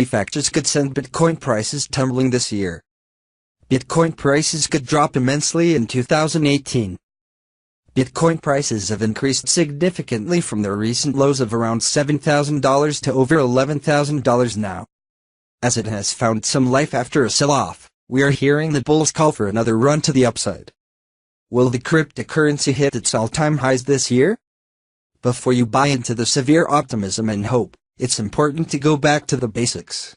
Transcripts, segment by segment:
factors could send Bitcoin prices tumbling this year. Bitcoin prices could drop immensely in 2018. Bitcoin prices have increased significantly from their recent lows of around $7,000 to over $11,000 now. As it has found some life after a sell-off, we are hearing the bulls call for another run to the upside. Will the cryptocurrency hit its all-time highs this year? Before you buy into the severe optimism and hope, it's important to go back to the basics.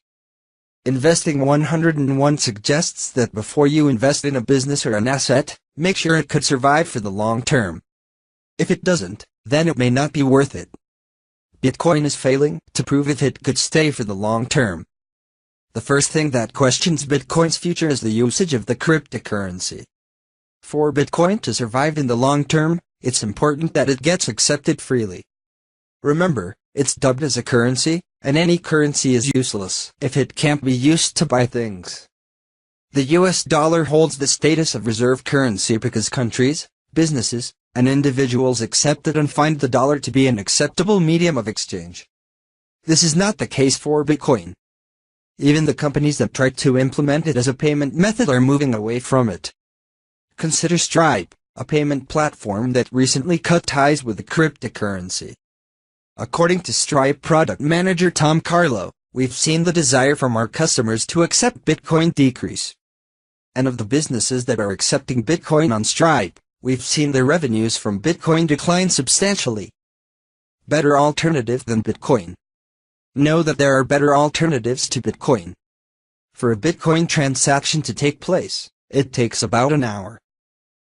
Investing 101 suggests that before you invest in a business or an asset, make sure it could survive for the long term. If it doesn't, then it may not be worth it. Bitcoin is failing to prove if it could stay for the long term. The first thing that questions Bitcoin's future is the usage of the cryptocurrency. For Bitcoin to survive in the long term, it's important that it gets accepted freely. Remember, it's dubbed as a currency, and any currency is useless if it can't be used to buy things. The US dollar holds the status of reserve currency because countries, businesses, and individuals accept it and find the dollar to be an acceptable medium of exchange. This is not the case for Bitcoin. Even the companies that try to implement it as a payment method are moving away from it. Consider Stripe, a payment platform that recently cut ties with the cryptocurrency. According to Stripe product manager Tom Carlo, we've seen the desire from our customers to accept Bitcoin decrease. And of the businesses that are accepting Bitcoin on Stripe, we've seen their revenues from Bitcoin decline substantially. Better alternative than Bitcoin. Know that there are better alternatives to Bitcoin. For a Bitcoin transaction to take place, it takes about an hour.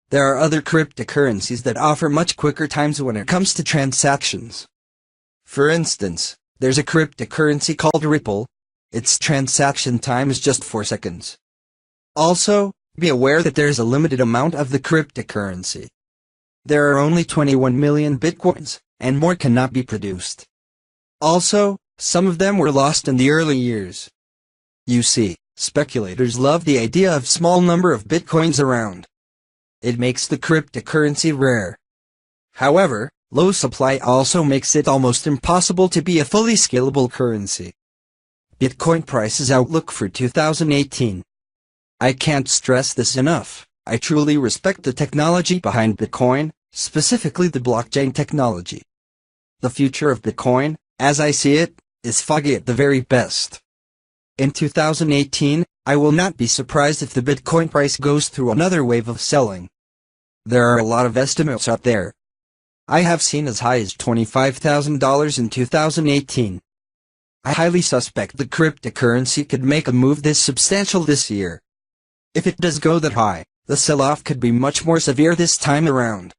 There are other cryptocurrencies that offer much quicker times when it comes to transactions. For instance, there's a cryptocurrency called Ripple. Its transaction time is just 4 seconds. Also, be aware that there's a limited amount of the cryptocurrency. There are only 21 million bitcoins, and more cannot be produced. Also, some of them were lost in the early years. You see, speculators love the idea of small number of bitcoins around. It makes the cryptocurrency rare. However, low supply also makes it almost impossible to be a fully scalable currency. Bitcoin prices outlook for 2018. I can't stress this enough. I truly respect the technology behind Bitcoin, specifically the blockchain technology. The future of Bitcoin, as I see it, is foggy at the very best. In 2018, I will not be surprised if the Bitcoin price goes through another wave of selling. There are a lot of estimates out there. I have seen as high as $25,000 in 2018. I highly suspect the cryptocurrency could make a move this substantial this year. If it does go that high, the sell-off could be much more severe this time around.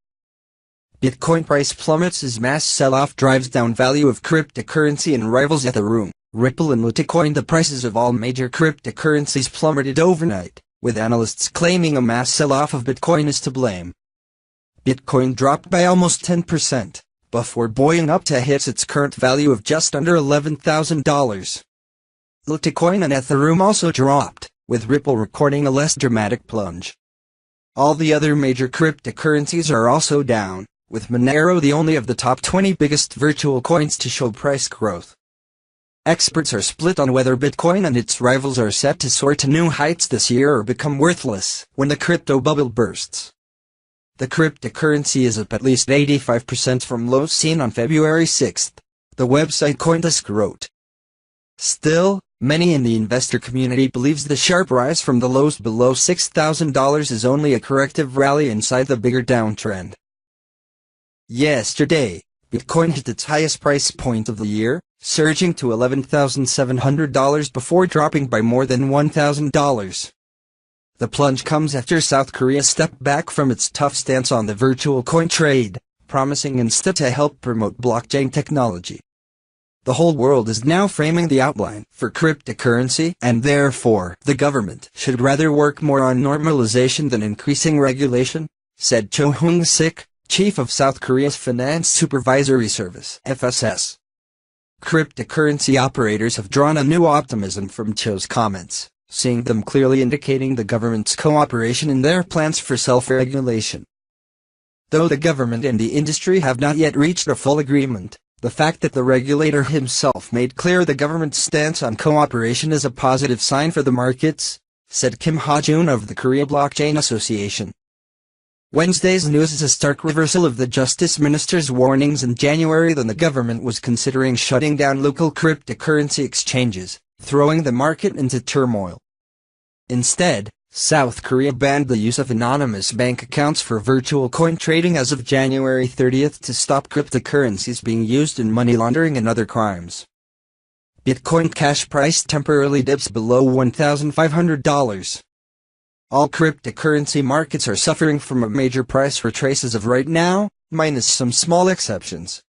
Bitcoin price plummets as mass sell-off drives down value of cryptocurrency and rivals Ethereum, Ripple and Litecoin. The prices of all major cryptocurrencies plummeted overnight, with analysts claiming a mass sell-off of Bitcoin is to blame. Bitcoin dropped by almost 10%, before buoying up to hit its current value of just under $11,000. Litecoin and Ethereum also dropped, with Ripple recording a less dramatic plunge. All the other major cryptocurrencies are also down, with Monero the only of the top 20 biggest virtual coins to show price growth. Experts are split on whether Bitcoin and its rivals are set to soar to new heights this year or become worthless when the crypto bubble bursts. The cryptocurrency is up at least 85% from lows seen on February 6, the website CoinDesk wrote. Still, many in the investor community believes the sharp rise from the lows below $6,000 is only a corrective rally inside the bigger downtrend. Yesterday, Bitcoin hit its highest price point of the year, surging to $11,700 before dropping by more than $1,000. The plunge comes after South Korea stepped back from its tough stance on the virtual coin trade, promising instead to help promote blockchain technology. The whole world is now framing the outline for cryptocurrency, and therefore, the government should rather work more on normalization than increasing regulation, said Cho Hung-sik, chief of South Korea's Finance Supervisory Service (FSS). Cryptocurrency operators have drawn a new optimism from Cho's comments, seeing them clearly indicating the government's cooperation in their plans for self-regulation. Though the government and the industry have not yet reached a full agreement, The fact that the regulator himself made clear the government's stance on cooperation is a positive sign for the markets, said Kim Ha-jun of the Korea Blockchain Association. Wednesday's news is a stark reversal of the justice minister's warnings in January when the government was considering shutting down local cryptocurrency exchanges, throwing the market into turmoil. Instead, South Korea banned the use of anonymous bank accounts for virtual coin trading as of January 30 to stop cryptocurrencies being used in money laundering and other crimes. Bitcoin Cash price temporarily dips below $1,500. All cryptocurrency markets are suffering from a major price retrace as of right now, minus some small exceptions.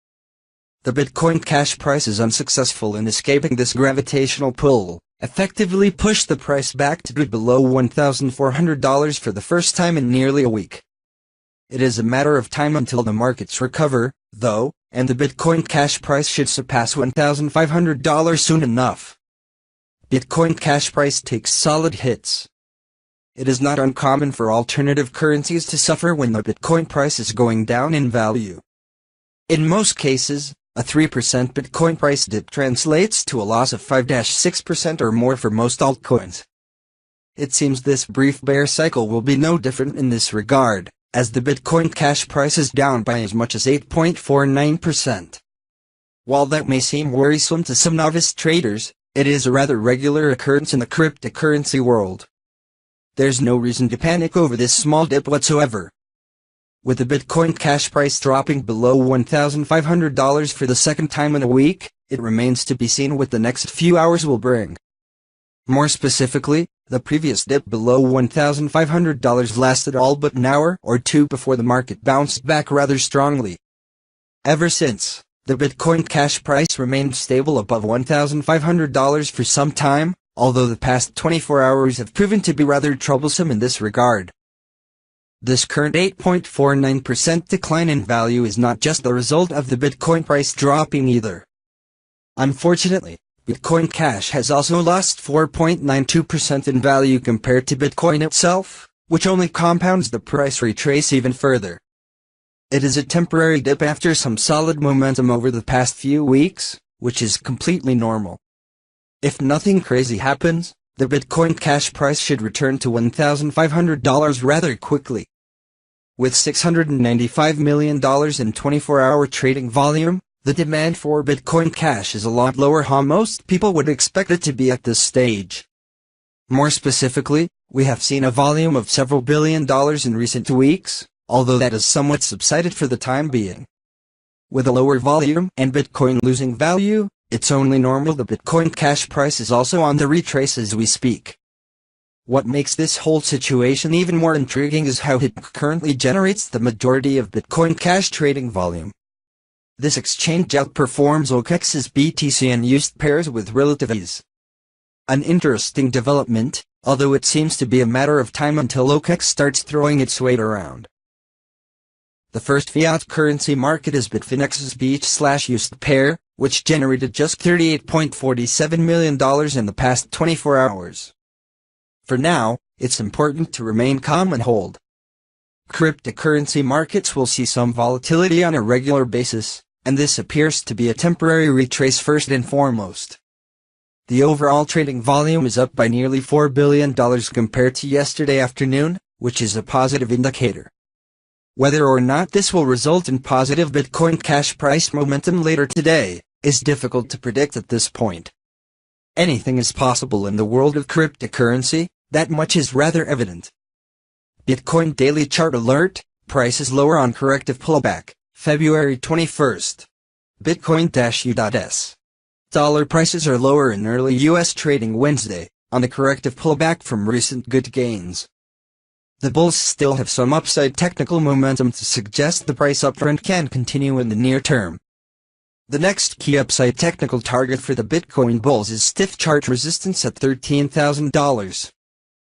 The Bitcoin Cash price is unsuccessful in escaping this gravitational pull, effectively pushed the price back to below $1,400 for the first time in nearly a week. It is a matter of time until the markets recover, though, and the Bitcoin Cash price should surpass $1,500 soon enough. Bitcoin Cash price takes solid hits. It is not uncommon for alternative currencies to suffer when the Bitcoin price is going down in value. In most cases, a 3% Bitcoin price dip translates to a loss of 5-6% or more for most altcoins. It seems this brief bear cycle will be no different in this regard, as the Bitcoin Cash price is down by as much as 8.49%. While that may seem worrisome to some novice traders, it is a rather regular occurrence in the cryptocurrency world. There's no reason to panic over this small dip whatsoever. With the Bitcoin Cash price dropping below $1,500 for the second time in a week, it remains to be seen what the next few hours will bring. More specifically, the previous dip below $1,500 lasted all but an hour or two before the market bounced back rather strongly. Ever since, the Bitcoin Cash price remained stable above $1,500 for some time, although the past 24 hours have proven to be rather troublesome in this regard. This current 8.49% decline in value is not just the result of the Bitcoin price dropping either. Unfortunately, Bitcoin Cash has also lost 4.92% in value compared to Bitcoin itself, which only compounds the price retrace even further. It is a temporary dip after some solid momentum over the past few weeks, which is completely normal. If nothing crazy happens, the Bitcoin Cash price should return to $1,500 rather quickly. With $695 million in 24-hour trading volume, the demand for Bitcoin Cash is a lot lower than most people would expect it to be at this stage. More specifically, we have seen a volume of several $billion in recent weeks, although that has somewhat subsided for the time being. With a lower volume and Bitcoin losing value, it's only normal the Bitcoin Cash price is also on the retrace as we speak. What makes this whole situation even more intriguing is how it currently generates the majority of Bitcoin Cash trading volume. This exchange outperforms OKEX's BTC and used pairs with relative ease. An interesting development, although it seems to be a matter of time until OKEX starts throwing its weight around. The first fiat currency market is Bitfinex's BH/used pair, which generated just $38.47 million in the past 24 hours. For now, it's important to remain calm and hold. Cryptocurrency markets will see some volatility on a regular basis, and this appears to be a temporary retrace first and foremost. The overall trading volume is up by nearly $4 billion compared to yesterday afternoon, which is a positive indicator. Whether or not this will result in positive Bitcoin Cash price momentum later today is difficult to predict at this point. Anything is possible in the world of cryptocurrency, that much is rather evident. Bitcoin Daily Chart Alert, price is lower on corrective pullback, February 21st. Bitcoin-U.S. Dollar prices are lower in early U.S. trading Wednesday, on a corrective pullback from recent good gains. The bulls still have some upside technical momentum to suggest the price uptrend can continue in the near term. The next key upside technical target for the Bitcoin bulls is stiff chart resistance at $13,000.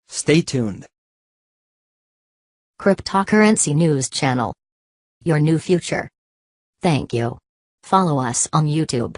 Stay tuned. Cryptocurrency News Channel. Your new future. Thank you. Follow us on YouTube.